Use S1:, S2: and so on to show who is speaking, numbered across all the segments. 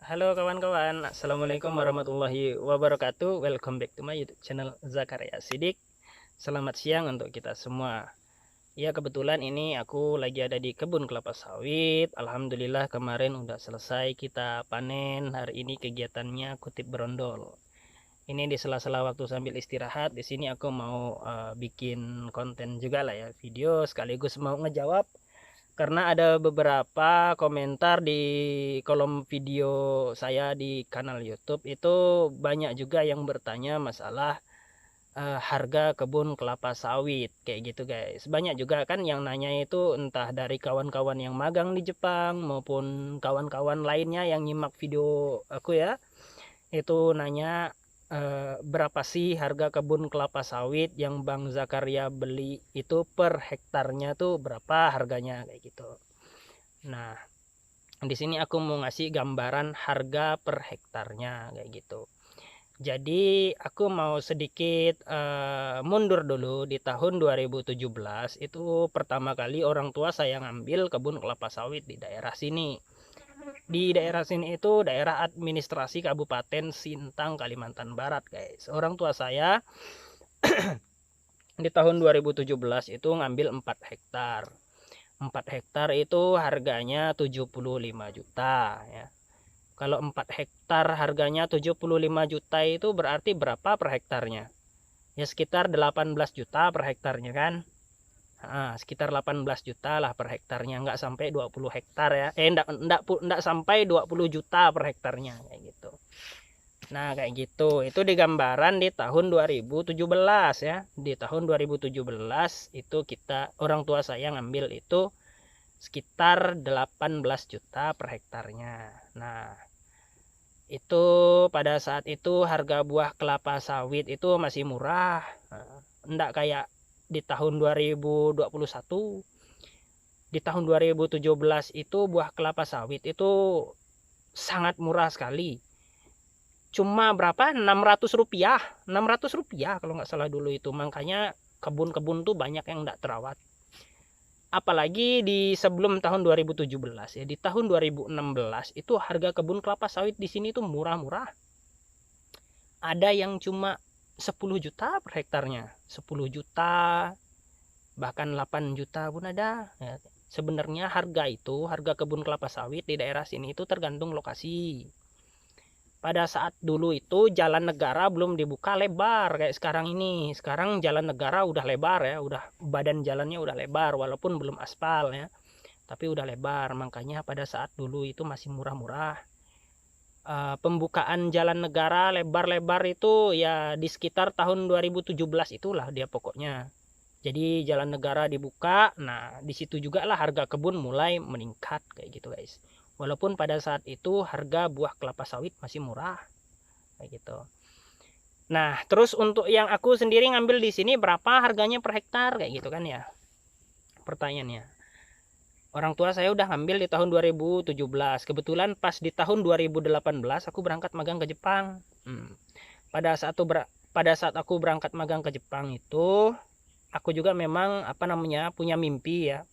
S1: Halo kawan-kawan, Assalamualaikum warahmatullahi wabarakatuh. Welcome back to my YouTube channel Zakaria Sidik. Selamat siang untuk kita semua. Ya, kebetulan ini aku lagi ada di kebun kelapa sawit. Alhamdulillah kemarin udah selesai kita panen. Hari ini kegiatannya kutip berondol. Ini di sela-sela waktu sambil istirahat. Di sini aku mau bikin konten juga lah ya, video sekaligus mau ngejawab karena ada beberapa komentar di kolom video saya di kanal YouTube itu banyak juga yang bertanya masalah harga kebun kelapa sawit kayak gitu guys. Banyak juga kan yang nanya itu entah dari kawan-kawan yang magang di Jepang maupun kawan-kawan lainnya yang nyimak video aku ya. Itu nanya berapa sih harga kebun kelapa sawit yang Bang Zakaria beli itu per hektarnya tuh berapa harganya kayak gitu. Nah, di sini aku mau ngasih gambaran harga per hektarnya kayak gitu. Jadi aku mau sedikit mundur dulu di tahun 2017 itu pertama kali orang tua saya ngambil kebun kelapa sawit di daerah sini. Di daerah sini itu daerah administrasi Kabupaten Sintang, Kalimantan Barat, guys. Orang tua saya di tahun 2017 itu ngambil 4 hektar. 4 hektar itu harganya 75 juta ya. Kalau 4 hektar harganya 75 juta itu berarti berapa per hektarnya? Ya sekitar 18 juta per hektarnya kan? Sekitar 18 juta lah per hektarnya, nggak sampai 20 hektar ya. Enggak sampai 20 juta per hektarnya kayak gitu. Nah, kayak gitu. Itu di gambaran di tahun 2017 ya. Di tahun 2017 itu kita orang tua saya ngambil itu sekitar 18 juta per hektarnya. Nah, itu pada saat itu harga buah kelapa sawit itu masih murah. Enggak kayak di tahun 2021. Di tahun 2017 itu buah kelapa sawit itu sangat murah sekali. Cuma berapa? 600 rupiah. 600 rupiah kalau nggak salah dulu itu. Makanya kebun-kebun tuh banyak yang enggak terawat. Apalagi di sebelum tahun 2017 ya. Di tahun 2016 itu harga kebun kelapa sawit di sini tuh murah-murah. Ada yang cuma 10 juta per hektarnya. 10 juta, bahkan 8 juta pun ada. Ya. Sebenarnya harga kebun kelapa sawit di daerah sini itu tergantung lokasi. Pada saat dulu itu jalan negara belum dibuka lebar kayak sekarang ini. Sekarang jalan negara udah lebar ya, udah badan jalannya udah lebar walaupun belum aspal ya. Tapi udah lebar, makanya pada saat dulu itu masih murah-murah. Pembukaan jalan negara lebar-lebar itu ya di sekitar tahun 2017 itulah dia pokoknya. Jadi jalan negara dibuka, nah di situ juga lah harga kebun mulai meningkat kayak gitu guys. Walaupun pada saat itu harga buah kelapa sawit masih murah kayak gitu. Nah, terus untuk yang aku sendiri ngambil di sini berapa harganya per hektar kayak gitu kan ya. Pertanyaannya. Orang tua saya udah ngambil di tahun 2017. Kebetulan pas di tahun 2018 aku berangkat magang ke Jepang. Pada saat aku berangkat magang ke Jepang itu aku juga memang punya mimpi ya.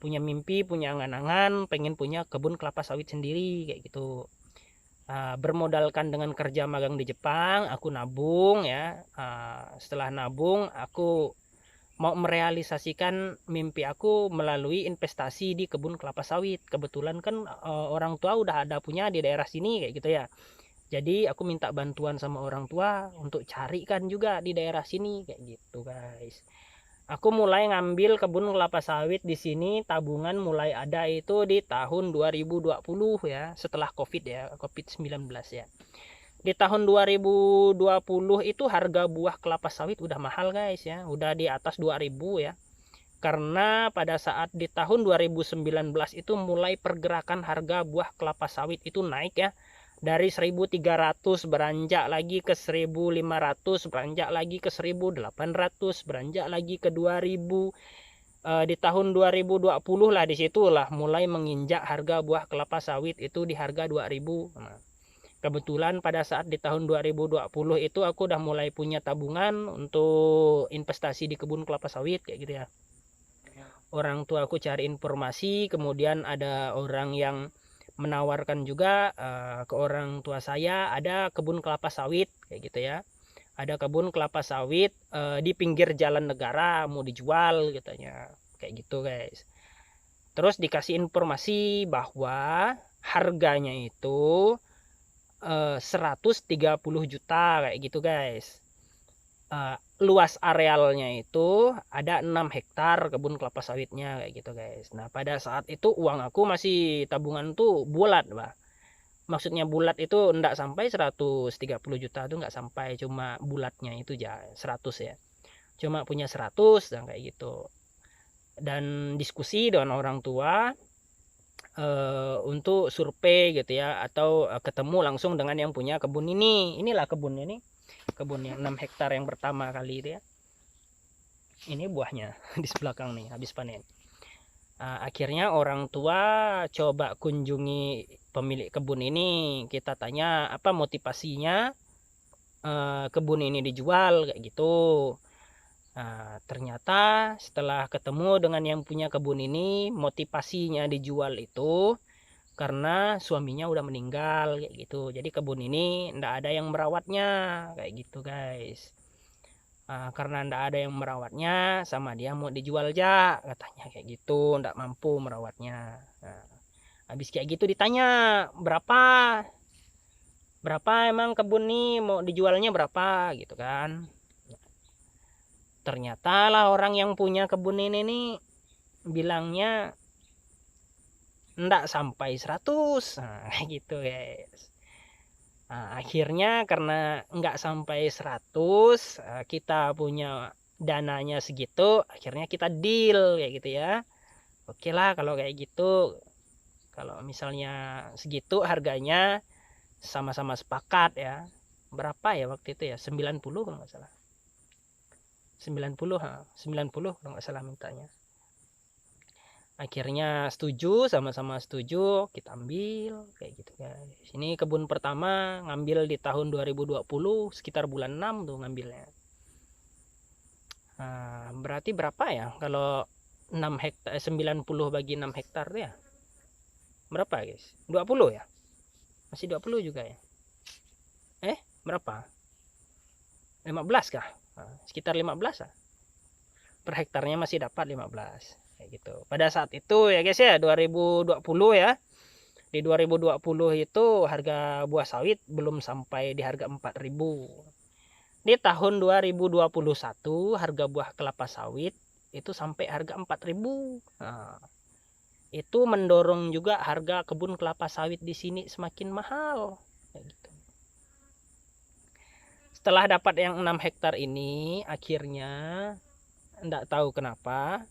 S1: Punya mimpi, punya angan-angan pengen punya kebun kelapa sawit sendiri kayak gitu. Bermodalkan dengan kerja magang di Jepang, aku nabung ya. Setelah nabung, aku mau merealisasikan mimpi aku melalui investasi di kebun kelapa sawit. Kebetulan kan orang tua udah ada punya di daerah sini kayak gitu ya. Jadi aku minta bantuan sama orang tua untuk carikan juga di daerah sini kayak gitu guys. Aku mulai ngambil kebun kelapa sawit di sini, tabungan mulai ada itu di tahun 2020 ya, setelah Covid ya, Covid-19 ya. Di tahun 2020 itu harga buah kelapa sawit udah mahal guys ya, udah di atas 2000 ya. Karena pada saat di tahun 2019 itu mulai pergerakan harga buah kelapa sawit itu naik ya. Dari 1.300 beranjak lagi ke 1.500, beranjak lagi ke 1.800, beranjak lagi ke 2.000. Di tahun 2020 lah disitulah mulai menginjak harga buah kelapa sawit itu di harga 2.000. Nah, kebetulan pada saat di tahun 2020 itu aku udah mulai punya tabungan untuk investasi di kebun kelapa sawit kayak gitu ya. Orang tua aku cari informasi, kemudian ada orang yang menawarkan juga ke orang tua saya ada kebun kelapa sawit kayak gitu ya. Ada kebun kelapa sawit di pinggir jalan negara mau dijual katanya kayak gitu guys. Terus dikasih informasi bahwa harganya itu 130 juta kayak gitu guys. Luas arealnya itu ada 6 hektar kebun kelapa sawitnya kayak gitu guys. Nah pada saat itu uang aku masih tabungan tuh bulat bah. Maksudnya bulat itu enggak sampai 130 juta tuh enggak sampai, cuma bulatnya itu ya 100 ya. Cuma punya 100 dan kayak gitu. Dan diskusi dengan orang tua untuk survei gitu ya, atau ketemu langsung dengan yang punya kebun ini. Inilah kebunnya nih, kebun yang 6 hektar yang pertama kali itu ya. Ini buahnya di belakang nih habis panen. Akhirnya orang tua coba kunjungi pemilik kebun ini, kita tanya apa motivasinya kebun ini dijual kayak gitu. Ternyata setelah ketemu dengan yang punya kebun ini, motivasinya dijual itu karena suaminya udah meninggal kayak gitu. Jadi kebun ini ndak ada yang merawatnya kayak gitu guys. Karena ndak ada yang merawatnya, sama dia mau dijual aja katanya kayak gitu, ndak mampu merawatnya. Habis kayak gitu ditanya berapa emang kebun nih mau dijualnya berapa gitu kan. Ternyata lah orang yang punya kebun ini nih bilangnya ndak sampai 100 gitu guys. Akhirnya karena nggak sampai 100, kita punya dananya segitu, akhirnya kita deal kayak gitu ya. Oke lah kalau kayak gitu, kalau misalnya segitu harganya sama-sama sepakat ya. Berapa ya waktu itu ya, 90 kalau nggak salah, 90 kalau nggak salah mintanya. Akhirnya setuju, sama-sama setuju, kita ambil kayak gitu guys. Ini kebun pertama ngambil di tahun 2020 sekitar bulan 6 tuh ngambilnya. Berarti berapa ya kalau 6 hektar 90 bagi 6 hektar tuh ya berapa guys? 20 ya, masih 20 juga ya, berapa, 15 kah? Sekitar 15 lah per hektarnya, masih dapat 15 kayak gitu pada saat itu ya guys ya, 2020 ya. Di 2020 itu harga buah sawit belum sampai di harga 4.000. Di tahun 2021 harga buah kelapa sawit itu sampai harga 4.000. Itu mendorong juga harga kebun kelapa sawit di sini semakin mahal kayak gitu. Setelah dapat yang 6 hektar ini, akhirnya enggak tahu kenapa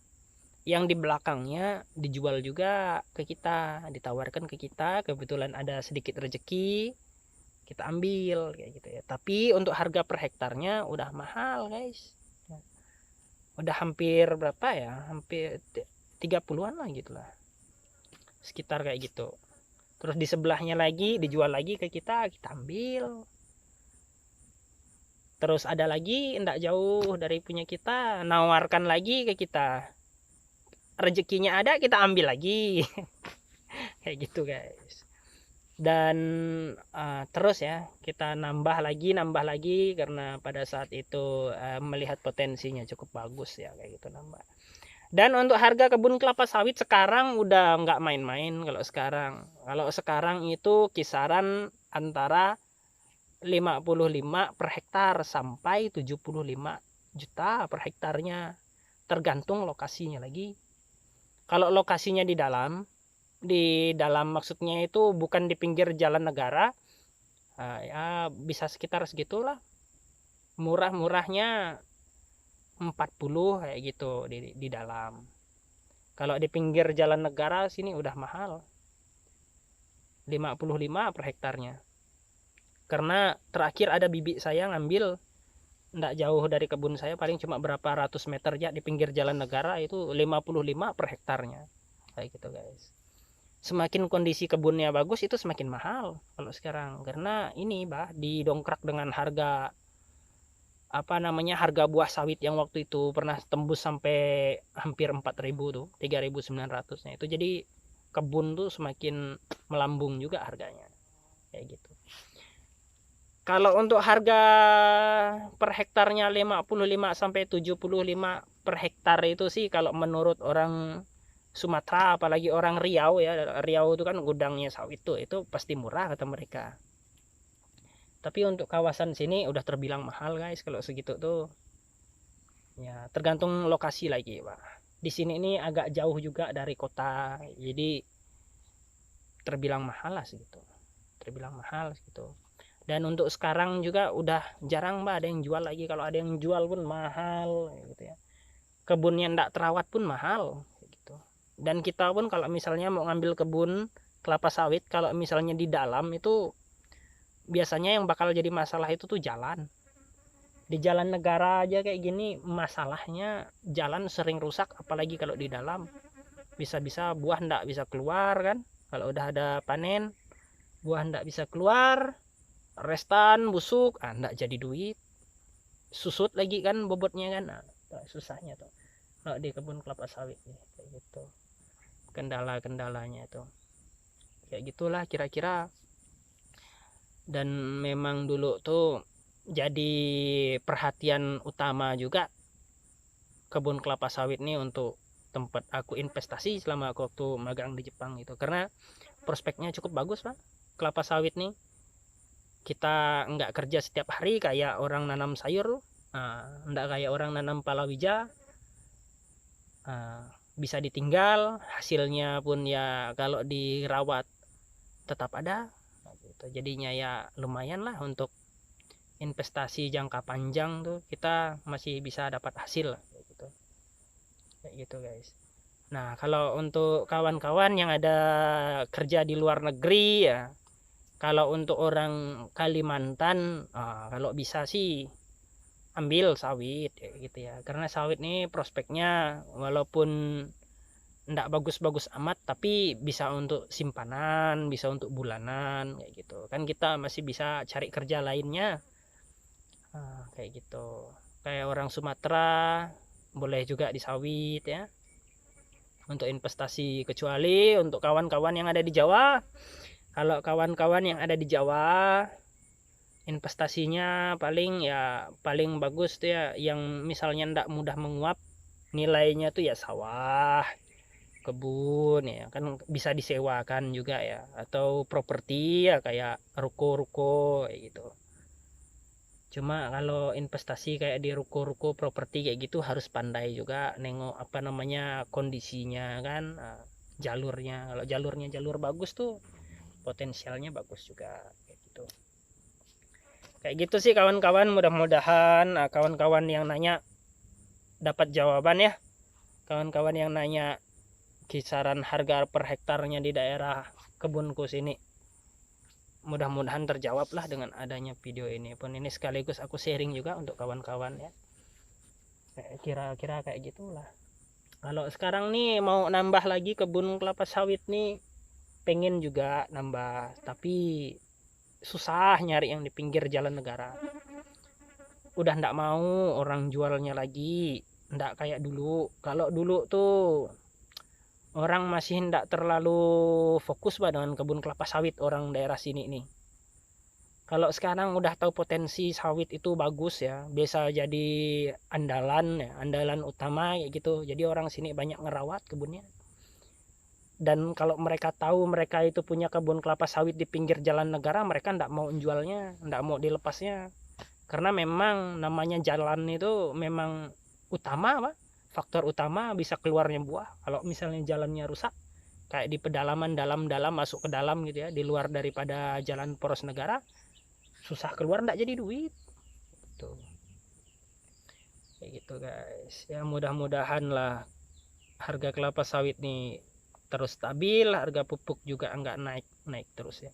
S1: yang di belakangnya dijual juga ke kita, ditawarkan ke kita. Kebetulan ada sedikit rezeki, kita ambil kayak gitu ya. Tapi untuk harga per hektarnya udah mahal guys, udah hampir berapa ya, hampir 30-an lah gitulah, sekitar kayak gitu. Terus di sebelahnya lagi dijual lagi ke kita, kita ambil. Terus ada lagi enggak jauh dari punya kita, nawarkan lagi ke kita, rezekinya ada kita ambil lagi kayak gitu guys. Dan terus ya kita nambah lagi karena pada saat itu melihat potensinya cukup bagus ya kayak gitu nambah. Dan untuk harga kebun kelapa sawit sekarang udah nggak main-main. Kalau sekarang itu kisaran antara 55 per hektar sampai 75 juta per hektarnya, tergantung lokasinya lagi. Kalau lokasinya di dalam maksudnya itu bukan di pinggir jalan negara, ya bisa sekitar segitulah. Murah-murahnya 40 kayak gitu di dalam. Kalau di pinggir jalan negara sini udah mahal, 55 per hektarnya. Karena terakhir ada bibi saya ngambil nggak jauh dari kebun saya, paling cuma berapa ratus meter ya, di pinggir jalan negara, itu 55 per hektarnya kayak gitu guys. Semakin kondisi kebunnya bagus itu semakin mahal kalau sekarang, karena ini didongkrak dengan harga harga buah sawit yang waktu itu pernah tembus sampai hampir 4.000 tuh, 3.900 itu. Jadi kebun tuh semakin melambung juga harganya kayak gitu. Kalau untuk harga per hektarnya 55 sampai 75 per hektar itu sih kalau menurut orang Sumatera, apalagi orang Riau ya. Riau itu kan gudangnya sawit tuh, itu pasti murah kata mereka. Tapi untuk kawasan sini udah terbilang mahal guys kalau segitu tuh. Ya, tergantung lokasi lagi, Pak. Di sini ini agak jauh juga dari kota, jadi terbilang mahal lah segitu. Terbilang mahal segitu. Dan untuk sekarang juga udah jarang Mbak ada yang jual lagi. Kalau ada yang jual pun mahal gitu ya. Kebunnya ndak terawat pun mahal gitu. Dan kita pun kalau misalnya mau ngambil kebun kelapa sawit, kalau misalnya di dalam itu biasanya yang bakal jadi masalah itu tuh jalan. Di jalan negara aja kayak gini masalahnya jalan sering rusak, apalagi kalau di dalam. Bisa-bisa buah ndak bisa keluar kan. Kalau udah ada panen, buah ndak bisa keluar, restan busuk, ndak jadi duit, susut lagi kan bobotnya kan. Susahnya tuh kalau di kebun kelapa sawit nih kayak gitu, kendala-kendalanya tuh kayak gitulah kira-kira. Dan memang dulu tuh jadi perhatian utama juga kebun kelapa sawit nih untuk tempat aku investasi selama aku waktu magang di Jepang itu, karena prospeknya cukup bagus Pak. Kelapa sawit nih kita nggak kerja setiap hari kayak orang nanam sayur, nggak kayak orang nanam palawija. Bisa ditinggal, hasilnya pun ya kalau dirawat tetap ada gitu. Jadinya ya lumayan lah untuk investasi jangka panjang tuh, kita masih bisa dapat hasil kayak gitu guys. Nah kalau untuk kawan-kawan yang ada kerja di luar negeri ya, kalau untuk orang Kalimantan, kalau bisa sih ambil sawit gitu ya, karena sawit nih prospeknya walaupun ndak bagus-bagus amat, tapi bisa untuk simpanan, bisa untuk bulanan kayak gitu kan, kita masih bisa cari kerja lainnya. Kayak gitu, kayak orang Sumatera boleh juga di sawit ya untuk investasi, kecuali untuk kawan-kawan yang ada di Jawa. Kalau kawan-kawan yang ada di Jawa investasinya paling ya paling bagus tuh ya yang misalnya ndak mudah menguap nilainya tuh ya sawah, kebun ya kan, bisa disewakan juga ya, atau properti ya kayak ruko-ruko kayak gitu. Cuma kalau investasi kayak di ruko-ruko properti kayak gitu harus pandai juga nengok apa namanya kondisinya kan, jalurnya. Kalau jalurnya jalur bagus tuh potensialnya bagus juga kayak gitu sih kawan-kawan. Mudah-mudahan kawan-kawan yang nanya dapat jawaban ya. Kawan-kawan yang nanya kisaran harga per hektarnya di daerah kebunku sini, mudah-mudahan terjawab lah dengan adanya video ini pun. Ini sekaligus aku sharing juga untuk kawan-kawan ya, kira-kira kayak gitulah. Kalau sekarang nih mau nambah lagi kebun kelapa sawit nih, pengen juga nambah, tapi susah nyari yang di pinggir jalan negara. Udah ndak mau orang jualnya lagi, ndak kayak dulu. Kalau dulu tuh orang masih ndak terlalu fokus dengan kebun kelapa sawit orang daerah sini nih. Kalau sekarang udah tahu potensi sawit itu bagus ya, biasa jadi andalan ya, andalan utama kayak gitu. Jadi orang sini banyak ngerawat kebunnya. Dan kalau mereka tahu mereka itu punya kebun kelapa sawit di pinggir jalan negara, mereka ndak mau jualnya, ndak mau dilepasnya. Karena memang namanya jalan itu memang utama Pak, faktor utama bisa keluarnya buah. Kalau misalnya jalannya rusak kayak di pedalaman dalam-dalam masuk ke dalam gitu ya, di luar daripada jalan poros negara, susah keluar, ndak jadi duit tuh. Kayak gitu guys ya, mudah-mudahan lah harga kelapa sawit nih terus stabil, harga pupuk juga enggak naik terus ya.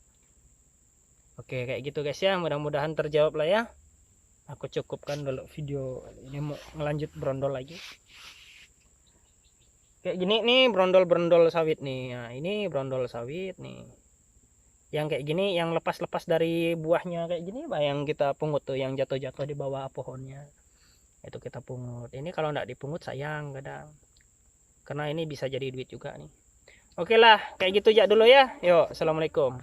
S1: Oke kayak gitu guys ya, mudah-mudahan terjawab lah ya. Aku cukupkan dulu video ini, mau ngelanjut brondol lagi kayak gini nih, brondol sawit nih. Nah ini brondol sawit nih yang kayak gini, yang lepas-lepas dari buahnya kayak gini Pak, yang kita pungut tuh, yang jatuh-jatuh di bawah pohonnya itu kita pungut. Ini kalau nggak dipungut sayang kadang, karena ini bisa jadi duit juga nih. Oke lah, kayak gitu aja dulu ya. Yuk, assalamualaikum.